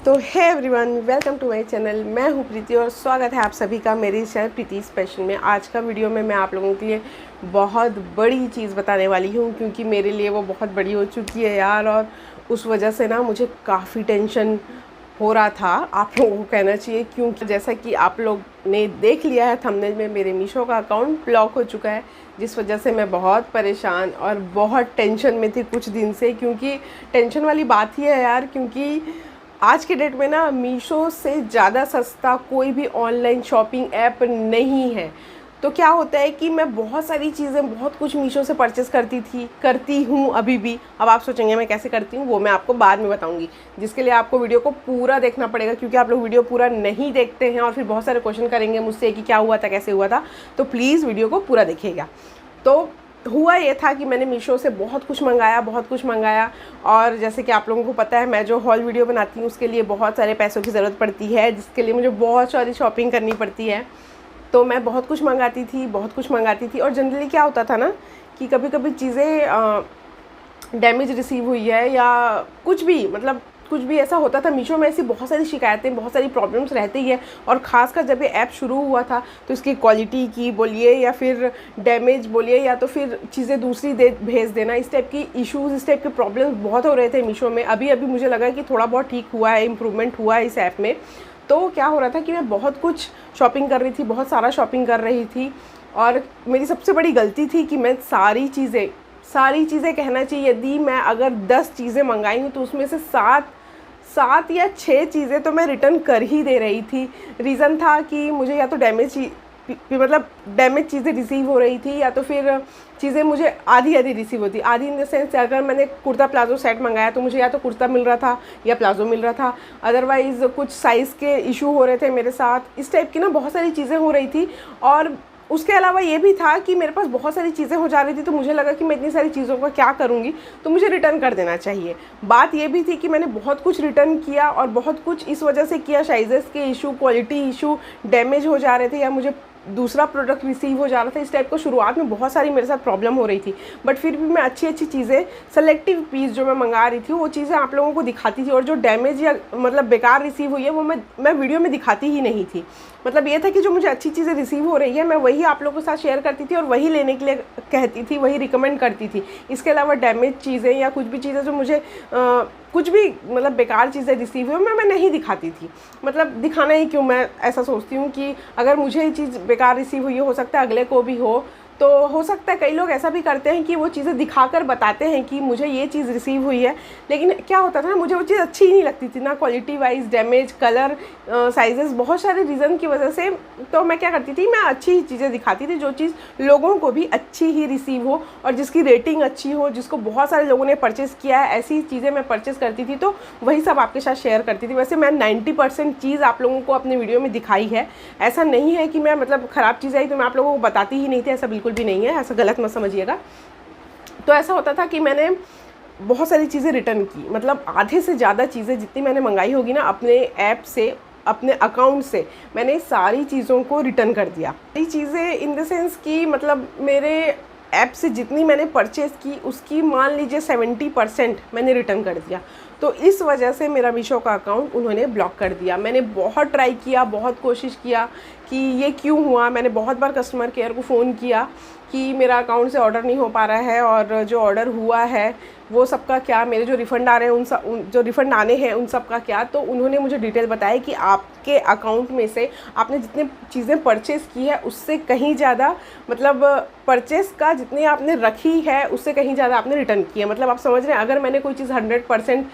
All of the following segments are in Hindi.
तो hey everyone, welcome to my channel. मैं हूँ प्रीति और स्वागत है आप सभी का मेरे चैनल प्रीति स्पेशल में। आज का वीडियो में मैं आप लोगों के लिए बहुत बड़ी चीज़ बताने वाली हूँ, क्योंकि मेरे लिए वो बहुत बड़ी हो चुकी है यार। और उस वजह से ना मुझे काफ़ी टेंशन हो रहा था, आप लोगों को कहना चाहिए, क्योंकि जैसा कि आप लोग ने देख लिया है थंबनेल में, मेरे मीशो का अकाउंट ब्लॉक हो चुका है, जिस वजह से मैं बहुत परेशान और बहुत टेंशन में थी कुछ दिन से। क्योंकि टेंशन वाली बात ही है यार, क्योंकि आज के डेट में ना मीशो से ज़्यादा सस्ता कोई भी ऑनलाइन शॉपिंग ऐप नहीं है। तो क्या होता है कि मैं बहुत सारी चीज़ें, बहुत कुछ मीशो से परचेज़ करती हूँ अभी भी। अब आप सोचेंगे मैं कैसे करती हूँ, वो मैं आपको बाद में बताऊँगी, जिसके लिए आपको वीडियो को पूरा देखना पड़ेगा, क्योंकि आप लोग वीडियो पूरा नहीं देखते हैं और फिर बहुत सारे क्वेश्चन करेंगे मुझसे कि क्या हुआ था, कैसे हुआ था। तो प्लीज़ वीडियो को पूरा देखिएगा। तो हुआ ये था कि मैंने मीशो से बहुत कुछ मंगाया और जैसे कि आप लोगों को पता है, मैं जो हॉल वीडियो बनाती हूँ उसके लिए बहुत सारे पैसों की ज़रूरत पड़ती है, जिसके लिए मुझे बहुत सारी शॉपिंग करनी पड़ती है। तो मैं बहुत कुछ मंगाती थी और जनरली क्या होता था ना कि कभी कभी चीज़ें डैमेज रिसीव हुई है या कुछ भी ऐसा होता था। मीशो में ऐसी बहुत सारी शिकायतें, बहुत सारी प्रॉब्लम्स रहती है। और ख़ासकर जब ये ऐप शुरू हुआ था तो इसकी क्वालिटी की बोलिए या फिर डैमेज बोलिए या तो फिर चीज़ें दूसरी भेज देना, इस टाइप की इश्यूज़, इस टाइप के प्रॉब्लम्स बहुत हो रहे थे मीशो में। अभी मुझे लगा कि थोड़ा बहुत ठीक हुआ है, इम्प्रूवमेंट हुआ है इस ऐप में। तो क्या हो रहा था कि मैं बहुत कुछ शॉपिंग कर रही थी, बहुत सारा शॉपिंग कर रही थी। और मेरी सबसे बड़ी गलती थी कि मैं सारी चीज़ें कहना चाहिए, यदि मैं अगर 10 चीज़ें मंगाई हूँ तो उसमें से 7 या 6 चीज़ें तो मैं रिटर्न कर ही दे रही थी। रीज़न था कि मुझे या तो डैमेज चीज़ें रिसीव हो रही थी, या तो फिर चीज़ें मुझे आधी रिसीव होती। आधी इन द सेंस, अगर मैंने कुर्ता प्लाजो सेट मंगाया तो मुझे या तो कुर्ता मिल रहा था या प्लाजो मिल रहा था, अदरवाइज़ कुछ साइज़ के इशू हो रहे थे मेरे साथ। इस टाइप की ना बहुत सारी चीज़ें हो रही थी। और उसके अलावा ये भी था कि मेरे पास बहुत सारी चीज़ें हो जा रही थी, तो मुझे लगा कि मैं इतनी सारी चीज़ों का क्या करूँगी, तो मुझे रिटर्न कर देना चाहिए। बात ये भी थी कि मैंने बहुत कुछ रिटर्न किया और बहुत कुछ इस वजह से किया, साइजेस के इशू, क्वालिटी इशू, डैमेज हो जा रहे थे या मुझे दूसरा प्रोडक्ट रिसीव हो जा रहा था। इस टाइप को शुरुआत में बहुत सारी मेरे साथ प्रॉब्लम हो रही थी, बट फिर भी मैं अच्छी चीज़ें, सेलेक्टिव पीस जो मैं मंगा रही थी वो चीज़ें आप लोगों को दिखाती थी। और जो डैमेज या बेकार रिसीव हुई है वो मैं वीडियो में दिखाती ही नहीं थी। मतलब ये था कि जो मुझे अच्छी चीज़ें रिसीव हो रही है मैं वही आप लोगों के साथ शेयर करती थी और वही लेने के लिए कहती थी, वही रिकमेंड करती थी। इसके अलावा डैमेज चीज़ें या कुछ भी चीज़ें जो मुझे कुछ भी बेकार चीज़ें रिसीव हुई मैं नहीं दिखाती थी। दिखाना ही क्यों, मैं ऐसा सोचती हूँ कि अगर मुझे ये चीज़ बेकार रिसीव हुई हो सकता है अगले को भी तो हो सकता है कई लोग ऐसा भी करते हैं कि वो चीज़ें दिखाकर बताते हैं कि मुझे ये चीज़ रिसीव हुई है। लेकिन क्या होता था ना, मुझे वो चीज़ अच्छी ही नहीं लगती थी, ना quality wise, damage, colour, sizes, बहुत सारे रीज़न की वजह से। तो मैं क्या करती थी, मैं अच्छी ही चीज़ें दिखाती थी, जो चीज़ लोगों को भी अच्छी ही रिसीव हो और जिसकी रेटिंग अच्छी हो, जिसको बहुत सारे लोगों ने परचेज़ किया है, ऐसी चीज़ें मैं परचेज़ करती थी। तो वही सब आपके साथ शेयर करती थी। वैसे मैं 90% चीज़ आप लोगों को अपने वीडियो में दिखाई है। ऐसा नहीं है कि मैं ख़राब चीज़ आई तो मैं आप लोगों को बताती ही नहीं थी, ऐसा बिल्कुल भी नहीं है, ऐसा गलत मत समझिएगा। तो ऐसा होता था कि मैंने बहुत सारी चीज़ें रिटर्न की, आधे से ज़्यादा चीज़ें जितनी मैंने मंगाई होगी ना अपने ऐप से, अपने अकाउंट से, मैंने सारी चीज़ों को रिटर्न कर दिया। ये चीज़ें इन द सेंस कि मेरे ऐप से जितनी मैंने परचेज़ की उसकी मान लीजिए 70% मैंने रिटर्न कर दिया। तो इस वजह से मेरा मीशो का अकाउंट उन्होंने ब्लॉक कर दिया। मैंने बहुत ट्राई किया, बहुत कोशिश किया कि ये क्यों हुआ। मैंने बहुत बार कस्टमर केयर को फ़ोन किया कि मेरा अकाउंट से ऑर्डर नहीं हो पा रहा है और जो ऑर्डर हुआ है वो सबका क्या, मेरे जो रिफ़ंड आ रहे हैं जो रिफ़ंड आने हैं उन सब का क्या। तो उन्होंने मुझे डिटेल बताया कि आपके अकाउंट में से आपने जितने चीज़ें परचेज़ की है उससे कहीं ज़्यादा, परचेज़ का जितनी आपने रखी है उससे कहीं ज़्यादा आपने रिटर्न की है। आप समझ रहे हैं, अगर मैंने कोई चीज़ 100%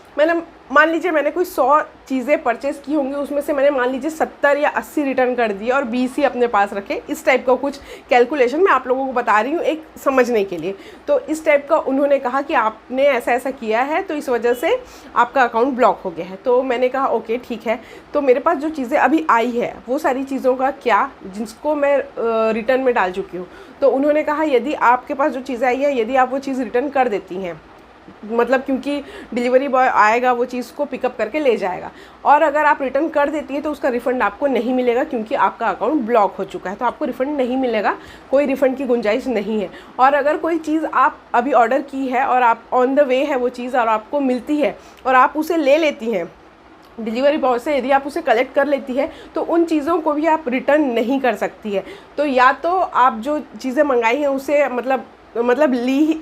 मैंने मान लीजिए मैंने कोई 100 चीज़ें परचेज़ की होंगी, उसमें से मैंने मान लीजिए 70 या 80 रिटर्न कर दिया और 20 ही अपने पास रखे। इस टाइप का कुछ कैलकुलेशन मैं आप लोगों को बता रही हूँ एक समझने के लिए। तो इस टाइप का उन्होंने कहा कि आपने ऐसा किया है तो इस वजह से आपका अकाउंट ब्लॉक हो गया है। तो मैंने कहा ओके ठीक है। तो मेरे पास जो चीज़ें अभी आई है वो सारी चीज़ों का क्या, जिसको मैं रिटर्न में डाल चुकी हूँ। तो उन्होंने कहा यदि आपके पास जो चीज़ें आई है, यदि आप वो चीज़ रिटर्न कर देती हैं, क्योंकि डिलीवरी बॉय आएगा वो चीज़ को पिकअप करके ले जाएगा, और अगर आप रिटर्न कर देती है तो उसका रिफ़ंड आपको नहीं मिलेगा, क्योंकि आपका अकाउंट ब्लॉक हो चुका है। तो आपको रिफ़ंड नहीं मिलेगा, कोई रिफ़ंड की गुंजाइश नहीं है। और अगर कोई चीज़ आप अभी ऑर्डर की है और आप ऑन द वे है वो चीज़ और आपको मिलती है और आप उसे ले लेती हैं, डिलीवरी बॉय से यदि आप उसे कलेक्ट कर लेती है तो उन चीज़ों को भी आप रिटर्न नहीं कर सकती है। तो या तो आप जो चीज़ें मंगाई हैं उसे मतलब ली,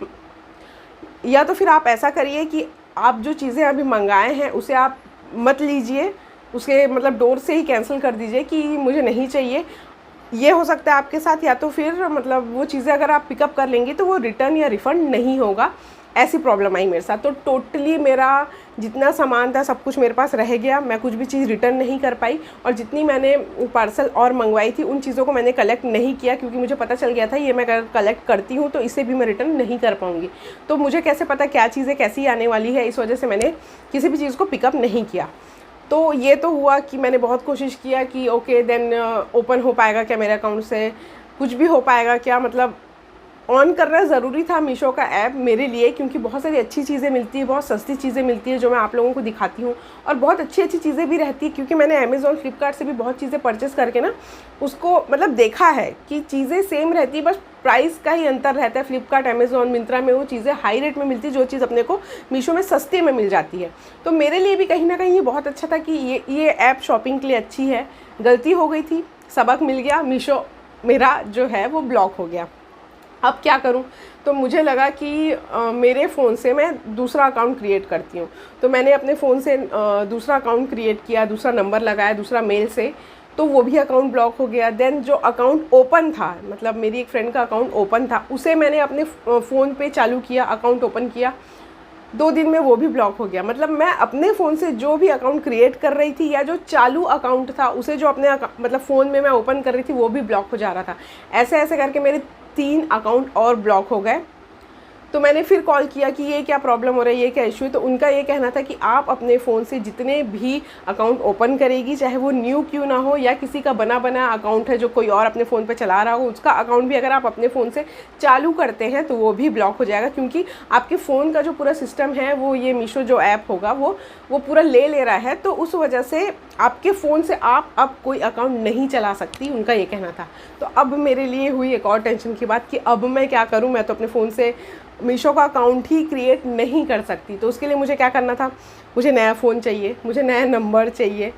या तो फिर आप ऐसा करिए कि आप जो चीज़ें अभी मंगाए हैं उसे आप मत लीजिए, उसके मतलब डोर से ही कैंसिल कर दीजिए कि मुझे नहीं चाहिए। ये हो सकता है आपके साथ, या तो फिर मतलब वो चीज़ें अगर आप पिकअप कर लेंगी तो वो रिटर्न या रिफ़ंड नहीं होगा। ऐसी प्रॉब्लम आई मेरे साथ। तो टोटली मेरा जितना सामान था सब कुछ मेरे पास रह गया, मैं कुछ भी चीज़ रिटर्न नहीं कर पाई, और जितनी मैंने पार्सल और मंगवाई थी उन चीज़ों को मैंने कलेक्ट नहीं किया, क्योंकि मुझे पता चल गया था ये मैं अगर कलेक्ट करती हूँ तो इसे भी मैं रिटर्न नहीं कर पाऊँगी। तो मुझे कैसे पता क्या चीज़ें कैसी आने वाली है, इस वजह से मैंने किसी भी चीज़ को पिकअप नहीं किया। तो ये तो हुआ कि मैंने बहुत कोशिश किया कि ओके देन ओपन हो पाएगा क्या मेरे अकाउंट से, कुछ भी हो पाएगा क्या, मतलब ऑन करना ज़रूरी था मीशो का ऐप मेरे लिए, क्योंकि बहुत सारी अच्छी चीज़ें मिलती है, बहुत सस्ती चीज़ें मिलती है जो मैं आप लोगों को दिखाती हूँ, और बहुत अच्छी अच्छी चीज़ें भी रहती है, क्योंकि मैंने अमेज़ॉन फ्लिपकार्ट से भी बहुत चीज़ें परचेस करके ना उसको मतलब देखा है कि चीज़ें सेम रहती है, बस प्राइस का ही अंतर रहता है। फ्लिपकार्ट, अमेज़ॉन, मिंत्रा में वो चीज़ें हाई रेट में मिलती है, जो चीज़ अपने को मीशो में सस्ते में मिल जाती है। तो मेरे लिए भी कहीं ना कहीं ये बहुत अच्छा था कि ये ऐप शॉपिंग के लिए अच्छी है। गलती हो गई थी, सबक मिल गया, मीशो मेरा जो है वो ब्लॉक हो गया। अब क्या करूं? तो मुझे लगा कि मेरे फ़ोन से मैं दूसरा अकाउंट क्रिएट करती हूं। तो मैंने अपने फ़ोन से दूसरा अकाउंट क्रिएट किया, दूसरा नंबर लगाया, दूसरा मेल से, तो वो भी अकाउंट ब्लॉक हो गया। देन जो अकाउंट ओपन था, मतलब मेरी एक फ्रेंड का अकाउंट ओपन था, उसे मैंने अपने फ़ोन पे चालू किया, अकाउंट ओपन किया, 2 दिन में वो भी ब्लॉक हो गया। मतलब मैं अपने फ़ोन से जो भी अकाउंट क्रिएट कर रही थी, या जो चालू अकाउंट था उसे जो अपने मतलब फ़ोन में मैं ओपन कर रही थी, वो भी ब्लॉक हो जा रहा था। ऐसे ऐसे करके मेरे 3 अकाउंट और ब्लॉक हो गए। तो मैंने फिर कॉल किया कि ये क्या प्रॉब्लम हो रहा है, ये क्या इशू है। तो उनका ये कहना था कि आप अपने फ़ोन से जितने भी अकाउंट ओपन करेगी, चाहे वो न्यू क्यों ना हो, या किसी का बना बना अकाउंट है जो कोई और अपने फ़ोन पे चला रहा हो, उसका अकाउंट भी अगर आप अपने फ़ोन से चालू करते हैं तो वो भी ब्लॉक हो जाएगा, क्योंकि आपके फ़ोन का जो पूरा सिस्टम है वो ये मीशो जो ऐप होगा वो पूरा ले रहा है। तो उस वजह से आपके फ़ोन से आप अब कोई अकाउंट नहीं चला सकती, उनका ये कहना था। तो अब मेरे लिए हुई एक और टेंशन की बात कि अब मैं क्या करूं, मैं तो अपने फ़ोन से मीशो का अकाउंट ही क्रिएट नहीं कर सकती। तो उसके लिए मुझे क्या करना था, मुझे नया फ़ोन चाहिए, मुझे नया नंबर चाहिए,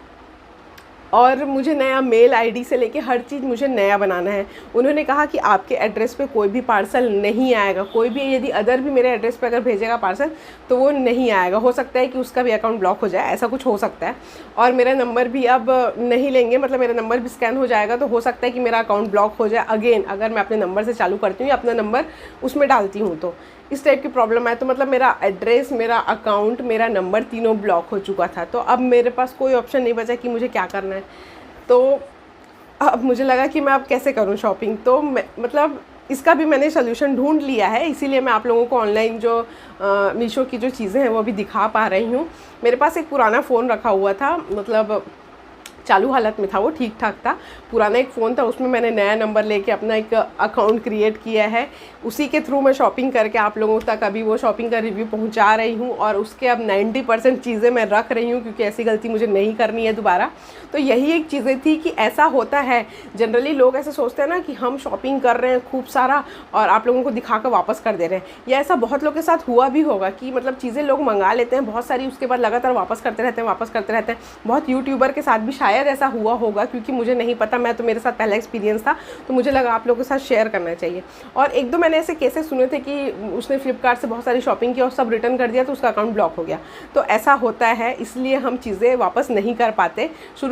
और मुझे नया मेल आईडी से लेके हर चीज़ मुझे नया बनाना है। उन्होंने कहा कि आपके एड्रेस पे कोई भी पार्सल नहीं आएगा, कोई भी यदि अदर भी मेरे एड्रेस पे अगर भेजेगा पार्सल तो वो नहीं आएगा। हो सकता है कि उसका भी अकाउंट ब्लॉक हो जाए, ऐसा कुछ हो सकता है। और मेरा नंबर भी अब नहीं लेंगे, मतलब मेरा नंबर भी स्कैन हो जाएगा, तो हो सकता है कि मेरा अकाउंट ब्लॉक हो जाए अगेन, अगर मैं अपने नंबर से चालू करती हूँ या अपना नंबर उसमें डालती हूँ। तो इस टाइप की प्रॉब्लम है। तो मतलब मेरा एड्रेस, मेरा अकाउंट, मेरा नंबर तीनों ब्लॉक हो चुका था। तो अब मेरे पास कोई ऑप्शन नहीं बचा कि मुझे क्या करना है। तो अब मुझे लगा कि मैं अब कैसे करूं शॉपिंग। तो मतलब इसका भी मैंने सोल्यूशन ढूंढ लिया है, इसीलिए मैं आप लोगों को ऑनलाइन जो मीशो की जो चीज़ें हैं वो अभी दिखा पा रही हूँ। मेरे पास एक पुराना फ़ोन रखा हुआ था, मतलब चालू हालत में था, वो ठीक ठाक था, पुराना एक फ़ोन था, उसमें मैंने नया नंबर लेके अपना एक अकाउंट क्रिएट किया है। उसी के थ्रू मैं शॉपिंग करके आप लोगों तक अभी वो शॉपिंग का रिव्यू पहुंचा रही हूं, और उसके अब 90% चीज़ें मैं रख रही हूं, क्योंकि ऐसी गलती मुझे नहीं करनी है दोबारा। तो यही एक चीज़ें थी कि ऐसा होता है, जनरली लोग ऐसे सोचते हैं ना कि हम शॉपिंग कर रहे हैं खूब सारा और आप लोगों को दिखाकर वापस कर दे रहे हैं, या ऐसा बहुत लोग के साथ हुआ भी होगा कि मतलब चीज़ें लोग मंगा लेते हैं बहुत सारी, उसके बाद लगातार वापस करते रहते हैं। बहुत यूट्यूबर के साथ भी शायद ऐसा हुआ होगा, क्योंकि मुझे नहीं पता, मैं तो मेरे साथ पहला एक्सपीरियंस था, तो मुझे लगा आप लोगों के साथ शेयर करना चाहिए। और 1-2 मैंने ऐसे केसेस सुने थे कि उसने फ्लिपकार्ट से बहुत सारी शॉपिंग की और सब रिटर्न कर दिया, तो उसका अकाउंट ब्लॉक हो गया। तो ऐसा होता है, इसलिए हम चीज़ें वापस नहीं कर पाते।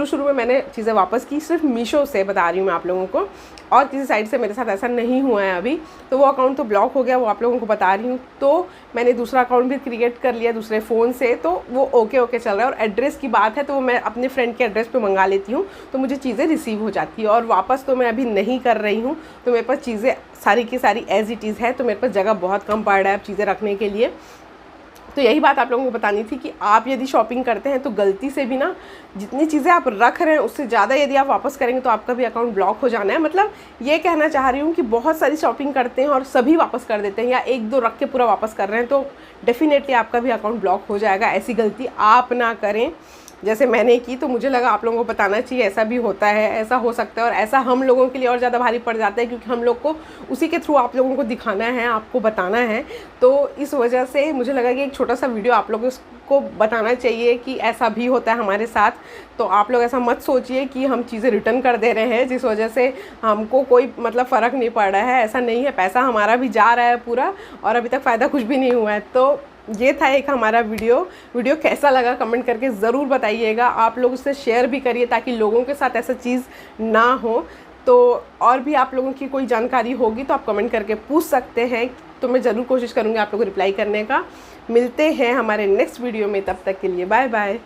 शुरू में मैंने चीज़ें वापस की, सिर्फ मीशो से बता रही हूँ मैं आप लोगों को, और किसी साइट से मेरे साथ ऐसा नहीं हुआ है अभी। तो वो अकाउंट तो ब्लॉक हो गया, वो आप लोगों को बता रही हूँ। तो मैंने दूसरा अकाउंट भी क्रिएट कर लिया दूसरे फ़ोन से, तो वो ओके चल रहा है। और एड्रेस की बात है तो मैं अपने फ्रेंड के एड्रेस पे मंगा लेती हूँ, तो मुझे चीज़ें रिसीव हो जाती है। और वापस तो मैं अभी नहीं कर रही हूँ, तो मेरे पास चीज़ें सारी की सारी एज इट इज़ है, तो मेरे पास जगह बहुत कम पड़ रहा है अब चीज़ें रखने के लिए। तो यही बात आप लोगों को बतानी थी कि आप यदि शॉपिंग करते हैं तो गलती से भी ना, जितनी चीज़ें आप रख रहे हैं उससे ज़्यादा यदि आप वापस करेंगे तो आपका भी अकाउंट ब्लॉक हो जाना है। मतलब ये कहना चाह रही हूँ कि बहुत सारी शॉपिंग करते हैं और सभी वापस कर देते हैं, या 1-2 रख के पूरा वापस कर रहे हैं, तो डेफिनेटली आपका भी अकाउंट ब्लॉक हो जाएगा। ऐसी गलती आप ना करें। जैसे मैंने की, तो मुझे लगा आप लोगों को बताना चाहिए ऐसा भी होता है, ऐसा हो सकता है। और ऐसा हम लोगों के लिए और ज़्यादा भारी पड़ जाता है क्योंकि हम लोग को उसी के थ्रू आप लोगों को दिखाना है, आपको बताना है। तो इस वजह से मुझे लगा कि एक छोटा सा वीडियो आप लोगों को बताना चाहिए कि ऐसा भी होता है हमारे साथ। तो आप लोग ऐसा मत सोचिए कि हम चीज़ें रिटर्न कर दे रहे हैं जिस वजह से हमको कोई मतलब फ़र्क नहीं पड़ रहा है। ऐसा नहीं है, पैसा हमारा भी जा रहा है पूरा और अभी तक फ़ायदा कुछ भी नहीं हुआ है। तो ये था एक हमारा वीडियो कैसा लगा कमेंट करके ज़रूर बताइएगा। आप लोग उससे शेयर भी करिए ताकि लोगों के साथ ऐसा चीज़ ना हो। तो और भी आप लोगों की कोई जानकारी होगी तो आप कमेंट करके पूछ सकते हैं, तो मैं ज़रूर कोशिश करूँगी आप लोगों को रिप्लाई करने का। मिलते हैं हमारे नेक्स्ट वीडियो में, तब तक के लिए बाय बाय।